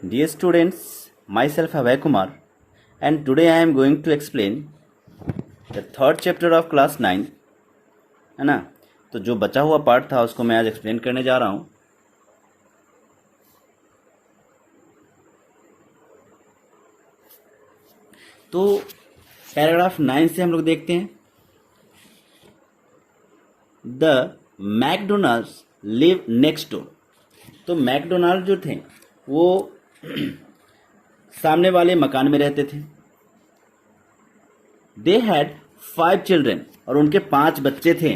Dear students, myself Abhay Kumar, and today I am going to explain the third chapter of class 9, है ना। तो जो बचा हुआ पार्ट था उसको मैं आज एक्सप्लेन करने जा रहा हूँ। तो पैराग्राफ 9 से हम लोग देखते हैं, the McDonald's live next door. तो मैकडोनाल्ड जो थे वो सामने वाले मकान में रहते थे। दे हैड 5 चिल्ड्रन, और उनके 5 बच्चे थे।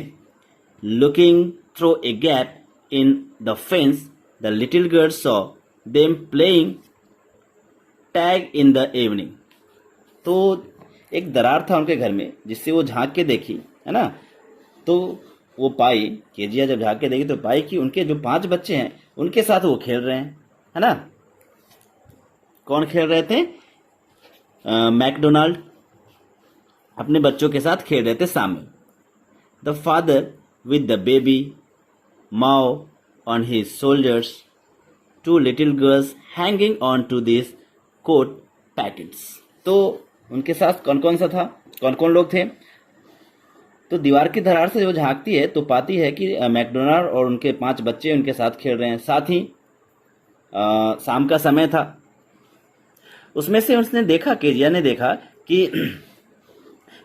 Looking through a gap in the fence the little girl saw them playing tag in the evening. तो एक दरार था उनके घर में जिससे वो झांक के देखी, है ना। तो वो पाई, केजिया जब झांक के देखी तो पाई कि उनके जो 5 बच्चे हैं उनके साथ वो खेल रहे हैं, है ना। कौन खेल रहे थे? मैकडोनाल्ड अपने बच्चों के साथ खेल रहे थे सामने। The father with the baby, Mao on his shoulders, 2 little girls hanging on to this coat packets. तो उनके साथ कौन कौन सा था, कौन कौन लोग थे? तो दीवार की दरार से जो झांकती है तो पाती है कि मैकडोनाल्ड और उनके 5 बच्चे उनके साथ खेल रहे हैं। साथ ही शाम का समय था। उसमें से उसने देखा, केजिया ने देखा कि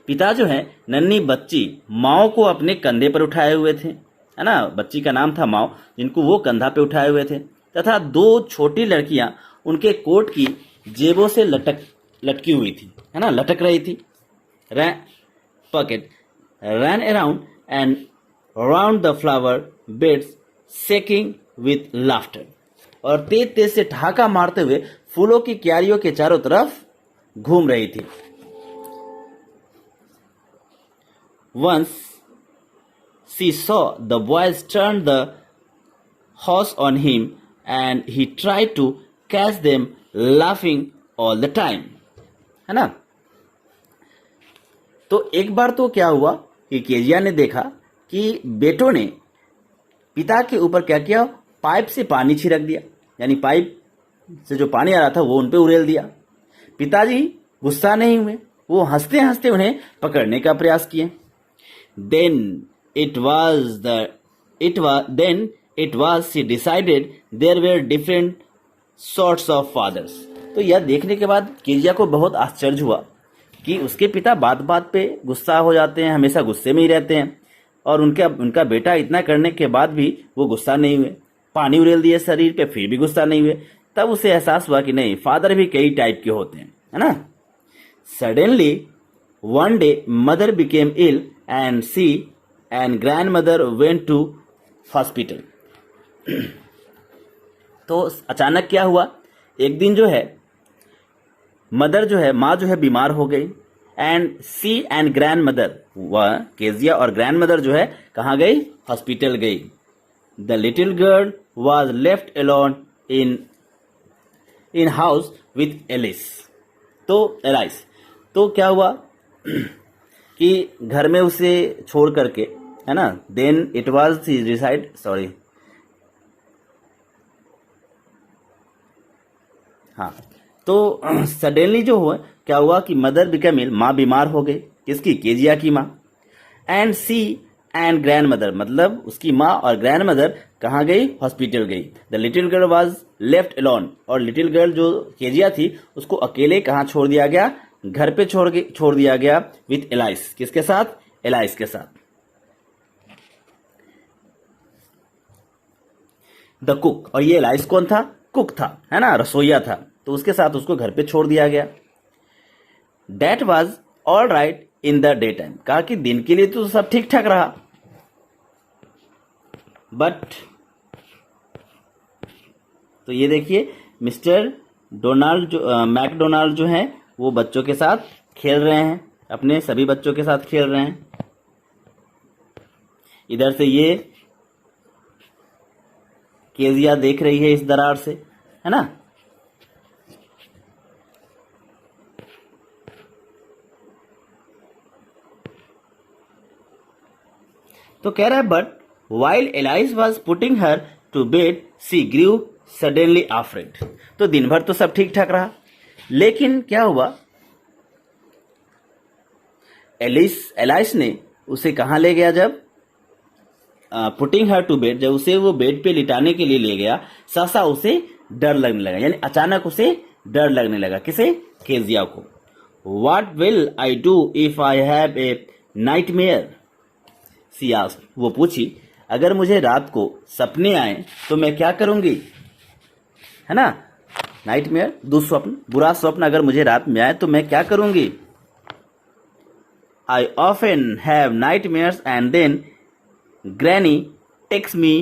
पिता जो है नन्ही बच्ची माओ को अपने कंधे पर उठाए हुए थे, है ना। बच्ची का नाम था माओ, जिनको वो कंधा पे उठाए हुए थे, तथा 2 छोटी लड़कियां उनके कोट की जेबों से लटकी हुई थी, है ना, लटक रही थी। Pocket ran around and around the flower beds shaking with laughter. और तेज तेज से ठहाका मारते हुए फूलों की क्यारियों के चारों तरफ घूम रही थी। Once she saw the boys turn the horse on him and he tried to catch them laughing all the time, है ना। तो एक बार तो क्या हुआ कि केजिया ने देखा कि बेटों ने पिता के ऊपर क्या किया, पाइप से पानी छिड़क दिया, यानी पाइप से जो पानी आ रहा था वो उन पे उड़ेल दिया। पिताजी गुस्सा नहीं हुए, वो हंसते हंसते उन्हें पकड़ने का प्रयास किए। Then it was she decided there were different sorts of fathers। तो यह देखने के बाद केजिया को बहुत आश्चर्य हुआ कि उसके पिता बात बात पे गुस्सा हो जाते हैं, हमेशा गुस्से में ही रहते हैं, और उनका बेटा इतना करने के बाद भी वो गुस्सा नहीं हुए, पानी उड़ेल दिए शरीर पे फिर भी गुस्सा नहीं हुए। तब उसे एहसास हुआ कि नहीं, फादर भी कई टाइप के होते हैं, है ना। Suddenly one day mother became ill and she and grandmother went to hospital। तो अचानक क्या हुआ, एक दिन जो है मदर जो है, माँ जो है बीमार हो गई। And she and grandmother, वह केजिया और ग्रैंड मदर जो है कहाँ गई? हॉस्पिटल गई। The little girl was left alone in house with Alice. तो क्या हुआ कि घर में उसे छोड़ करके, है ना। Then it was decide, sorry, हाँ। तो सडनली जो हुआ क्या हुआ कि मदर बिकम इल, माँ बीमार हो गई। किसकी? केजिया की माँ। And she and grandmother, मतलब उसकी माँ और ग्रैंड मदर कहाँ गई? हॉस्पिटल गई। The little girl was left alone, और लिटिल गर्ल जो केजिया थी उसको अकेले कहाँ छोड़ दिया गया? घर पे छोड़ दिया गया विथ एलाइस। किसके साथ? एलाइस के साथ। द कुक, और ये एलाइस कौन था? कुक था, है ना, रसोईया था। तो उसके साथ उसको घर पे छोड़ दिया गया। That was all right in the day time, कहा कि दिन के लिए तो सब ठीक ठाक रहा, बट तो ये देखिए मिस्टर डोनाल्ड जो मैकडोनाल्ड जो है वो बच्चों के साथ खेल रहे हैं, अपने सभी बच्चों के साथ खेल रहे हैं। इधर से ये केजिया देख रही है इस दरार से, है ना। तो कह रहा है, but while Alice was putting her to bed she grew suddenly afraid. तो दिन भर तो सब ठीक ठाक रहा, लेकिन क्या हुआ, एलाइस ने उसे कहाँ ले गया, जब पुटिंग हर टू बेड, जब उसे वो बेड पे लिटाने के लिए ले गया, सहसा उसे डर लगने लगा, यानी अचानक उसे डर लगने लगा। किसे? केजिया को। What will I do if I have a nightmare? She asked, वो पूछी, अगर मुझे रात को सपने आए तो मैं क्या करूंगी, है ना। नाइटमेयर, दुस्वप्न, बुरा स्वप्न अगर मुझे रात में आए तो मैं क्या करूंगी। I often have nightmares and then Granny takes me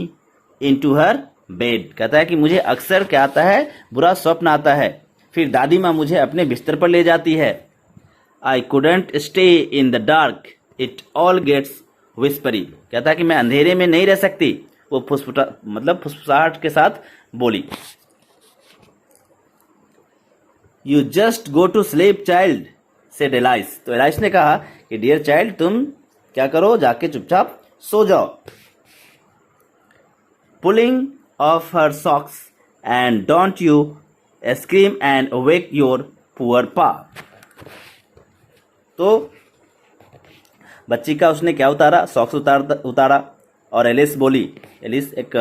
into her bed। कहता है कि मुझे अक्सर क्या आता है, बुरा स्वप्न आता है, फिर दादी माँ मुझे अपने बिस्तर पर ले जाती है। I couldn't stay in the dark, it all gets whispery। कहता है कि मैं अंधेरे में नहीं रह सकती, वो फुसफुसाहट के साथ बोली। You just go to sleep child, said Elias। तो एलाइस ने कहा कि डियर चाइल्ड, तुम क्या करो, जाके चुपचाप सो जाओ। Pulling off her socks and don't you scream and wake your poor pa। तो बच्ची का उसने क्या उतारा, सॉक्स उतारा, और एलिस बोली, एलिस एक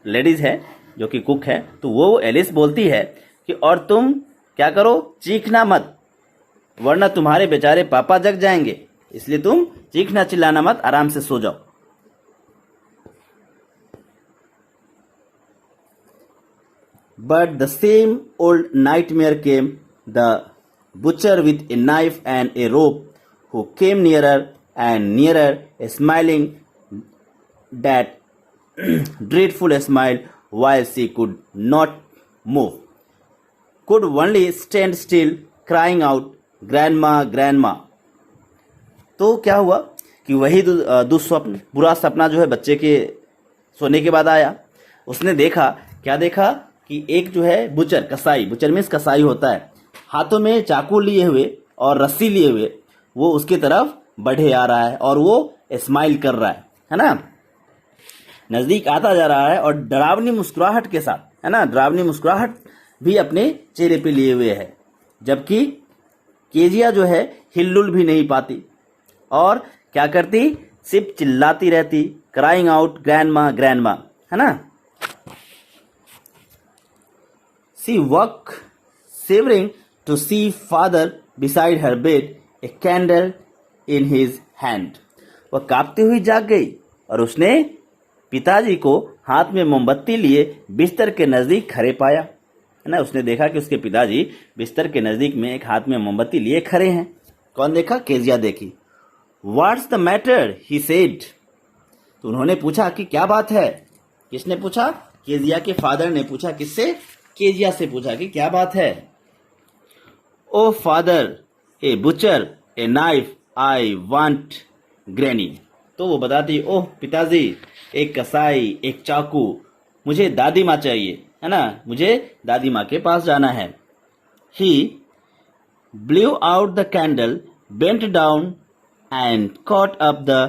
लेडीज है जो कि कुक है, तो वो एलिस बोलती है कि और तुम क्या करो, चीखना मत, वरना तुम्हारे बेचारे पापा जग जाएंगे, इसलिए तुम चीखना चिल्लाना मत, आराम से सो जाओ। But the same old nightmare came, the butcher with a knife and a rope, who came nearer and nearer, smiling that dreadful smile while she could not move, could only stand still, crying out, "Grandma, grandma." तो क्या हुआ कि वही दुस्वप्न, बुरा सपना जो है बच्चे के सोने के बाद आया। उसने देखा, क्या देखा कि एक जो है बुचर, कसाई, बुचर मीन्स कसाई होता है, हाथों में चाकू लिए हुए और रस्सी लिए हुए वो उसके तरफ बढ़े आ रहा है और वो स्माइल कर रहा है ना, नजदीक आता जा रहा है और डरावनी मुस्कुराहट के साथ, है ना, डरावनी मुस्कुराहट भी अपने चेहरे पे लिए हुए है, जबकि केजिया जो है हिलडुल भी नहीं पाती और क्या करती, सिर्फ चिल्लाती रहती, क्राइंग आउट, ग्रैंडमा ग्रैंडमा, है ना। She woke, shivering to see father beside her bed, a candle in his hand। वह कांपती हुई जाग गई और उसने पिताजी को हाथ में मोमबत्ती लिए बिस्तर के नजदीक खड़े पाया, है ना। उसने देखा कि उसके पिताजी बिस्तर के नजदीक में एक हाथ में मोमबत्ती लिए खड़े हैं। कौन देखा? केजिया देखी। What's the matter? he said। तो उन्होंने पूछा कि क्या बात है। किसने पूछा? केजिया के फादर ने पूछा। किससे? केजिया से पूछा कि क्या बात है। Oh father, a butcher, a knife, I want granny. तो वो बताती, ओह पिताजी, एक कसाई, एक चाकू, मुझे दादी माँ चाहिए, है ना, मुझे दादी माँ के पास जाना है। ही blew out the candle, bent down and caught up the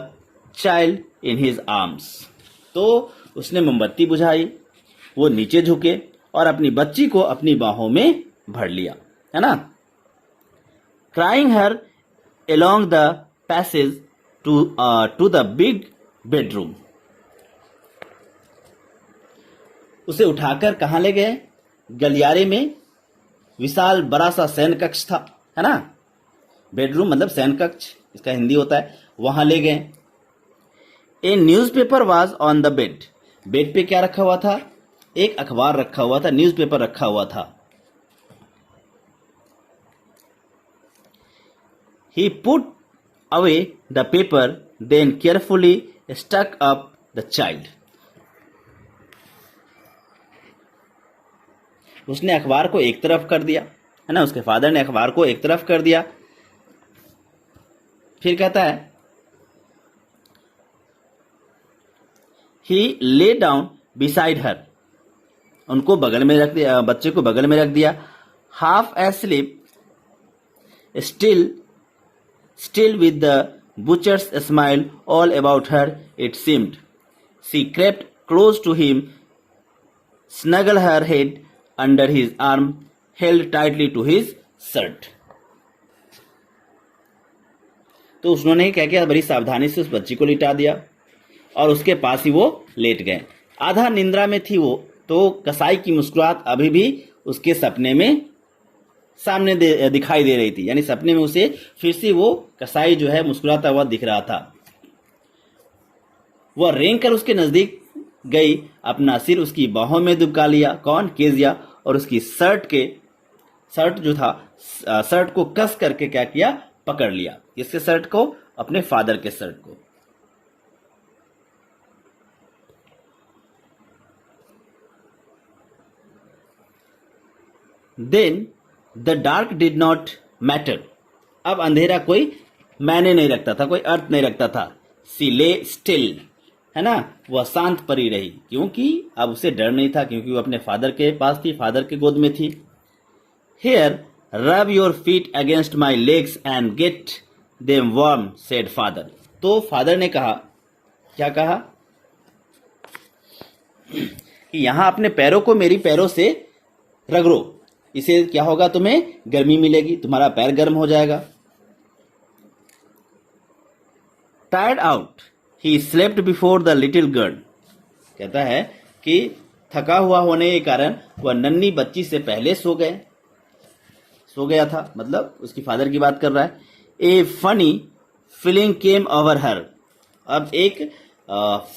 child in his arms। तो उसने मोमबत्ती बुझाई, वो नीचे झुके और अपनी बच्ची को अपनी बाहों में भर लिया, है ना। Crying her along the passage to the big bedroom। उसे उठाकर कहाँ ले गए? गलियारे में विशाल बड़ा सा शयन कक्ष था, है ना। बेडरूम मतलब शयन कक्ष, इसका हिंदी होता है, वहां ले गए। ए newspaper was on the bed. Bed पे क्या रखा हुआ था? एक अखबार रखा हुआ था, न्यूज़पेपर रखा हुआ था। He put away the paper, then carefully stuck up the child। उसने अखबार को एक तरफ कर दिया, है ना, उसके फादर ने अखबार को एक तरफ कर दिया। फिर कहता है, He lay down beside her। उनको बगल में रख दिया, बच्चे को बगल में रख दिया। Half asleep, still with the butcher's smile all about her, it seemed। She crept close to him snuggled her head under his arm, held tightly to his shirt. तो उन्होंने क्या किया, बड़ी सावधानी से उस बच्ची को लिटा दिया और उसके पास ही वो लेट गए। आधा निंद्रा में थी वो, तो कसाई की मुस्कुराहट अभी भी उसके सपने में सामने दिखाई दे रही थी, यानी सपने में उसे फिर से वो कसाई जो है मुस्कुराता हुआ दिख रहा था। वह रेंग कर उसके नजदीक गई, अपना सिर उसकी बाहों में दुबका लिया, कौन, केजिया, और उसकी शर्ट जो था, शर्ट को कस करके क्या किया, पकड़ लिया। किसके शर्ट को? अपने फादर के शर्ट को। Then the dark did not matter. अब अंधेरा कोई मायने नहीं रखता था, कोई अर्थ नहीं रखता था। सी ले स्टिल, है ना, वह शांत पड़ी रही, क्योंकि अब उसे डर नहीं था, क्योंकि वो अपने फादर के पास थी, फादर के गोद में थी। Here rub your feet against my legs and get them warm, said father. तो फादर ने कहा, क्या कहा, कि यहां अपने पैरों को मेरी पैरों से रगड़ो, इसे क्या होगा, तुम्हें गर्मी मिलेगी, तुम्हारा पैर गर्म हो जाएगा। Tired out he slept before the little girl. कहता है कि थका हुआ होने के कारण वह नन्ही बच्ची से पहले सो गया था, मतलब उसकी फादर की बात कर रहा है। ए फनी फीलिंग केम ओवर हर। अब एक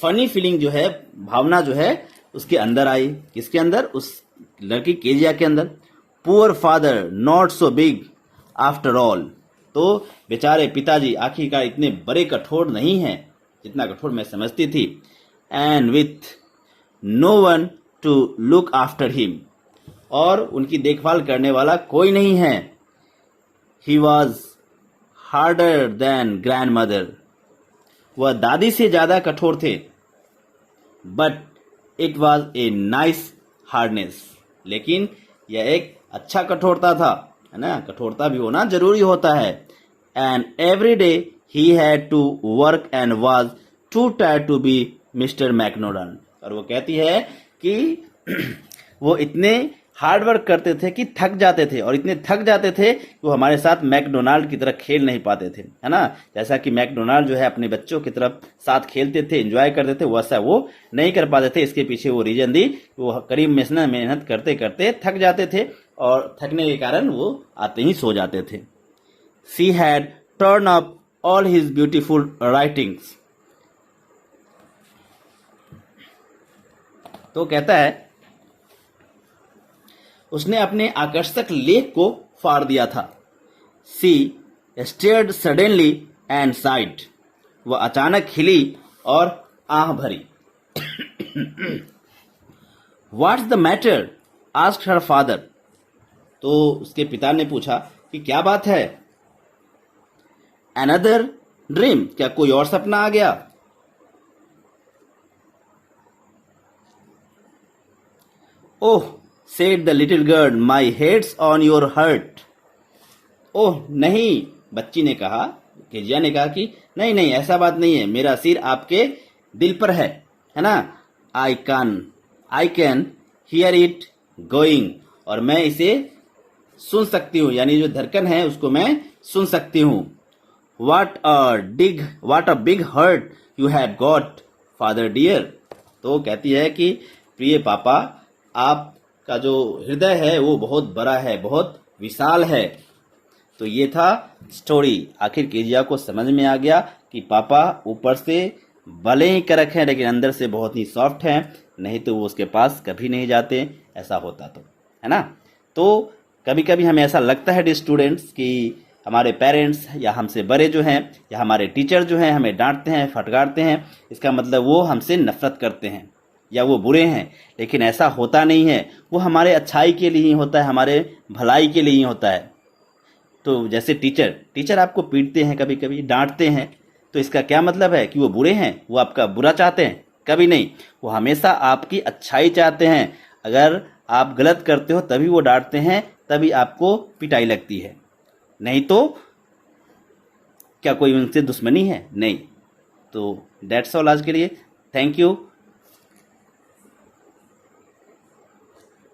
फनी फीलिंग जो है, भावना जो है उसके अंदर आई। किसके अंदर? उस लड़की केजिया के अंदर। Poor father not so big after all. तो बेचारे पिताजी आखिरकार इतने बड़े कठोर नहीं हैं जितना कठोर मैं समझती थी। And with no one to look after him, और उनकी देखभाल करने वाला कोई नहीं है। He was harder than grandmother. वह दादी से ज्यादा कठोर थे। But it was a nice hardness. लेकिन यह एक अच्छा कठोरता था, है ना, कठोरता भी होना जरूरी होता है। And every day he had to work and was too tired to be mister McDonald. और वो कहती है कि वो इतने हार्ड वर्क करते थे कि थक जाते थे, और इतने थक जाते थे कि वो हमारे साथ मैकडोनाल्ड की तरह खेल नहीं पाते थे, है ना। जैसा कि मैकडोनाल्ड जो है अपने बच्चों की तरफ साथ खेलते थे, एंजॉय करते थे, वैसा वो नहीं कर पाते थे। इसके पीछे वो रीजन दी, वो करीब में मेहनत करते करते थक जाते थे, और थकने के कारण वो आते ही सो जाते थे। She had turn up all his beautiful writings. तो कहता है उसने अपने आकर्षक लेख को फाड़ दिया था। सी स्टेयर्ड सडनली एंड साइड। वह अचानक हिली और आह भरी। What's the matter? Asked her father. तो उसके पिता ने पूछा कि क्या बात है। Another dream? क्या कोई और सपना आ गया? ओह, said the little girl, my head's on your heart. ओह नहीं, बच्ची ने कहा, केजिया ने कहा कि नहीं नहीं, ऐसा बात नहीं है, मेरा सिर आपके दिल पर है ना। I can hear it going, और मैं इसे सुन सकती हूँ, यानी जो धड़कन है उसको मैं सुन सकती हूँ। What a big heart you have got, father dear. तो कहती है कि प्रिय पापा, आप का जो हृदय है वो बहुत बड़ा है, बहुत विशाल है। तो ये था स्टोरी। आखिर केजिया को समझ में आ गया कि पापा ऊपर से भले ही कड़क हैं लेकिन अंदर से बहुत ही सॉफ्ट हैं, नहीं तो वो उसके पास कभी नहीं जाते, ऐसा होता तो, है ना। तो कभी कभी हमें ऐसा लगता है स्टूडेंट्स कि हमारे पेरेंट्स या हमसे बड़े जो हैं या हमारे टीचर जो हैं हमें डांटते हैं, फटकारते हैं, इसका मतलब वो हमसे नफरत करते हैं या वो बुरे हैं। लेकिन ऐसा होता नहीं है, वो हमारे अच्छाई के लिए ही होता है, हमारे भलाई के लिए ही होता है। तो जैसे टीचर आपको पीटते हैं, कभी कभी डांटते हैं, तो इसका क्या मतलब है कि वो बुरे हैं, वो आपका बुरा चाहते हैं? कभी नहीं, वो हमेशा आपकी अच्छाई चाहते हैं। अगर आप गलत करते हो तभी वो डांटते हैं, तभी आपको पिटाई लगती है, नहीं तो क्या कोई उनसे दुश्मनी है? नहीं। तो दैट्स ऑल आज के लिए। Thank you.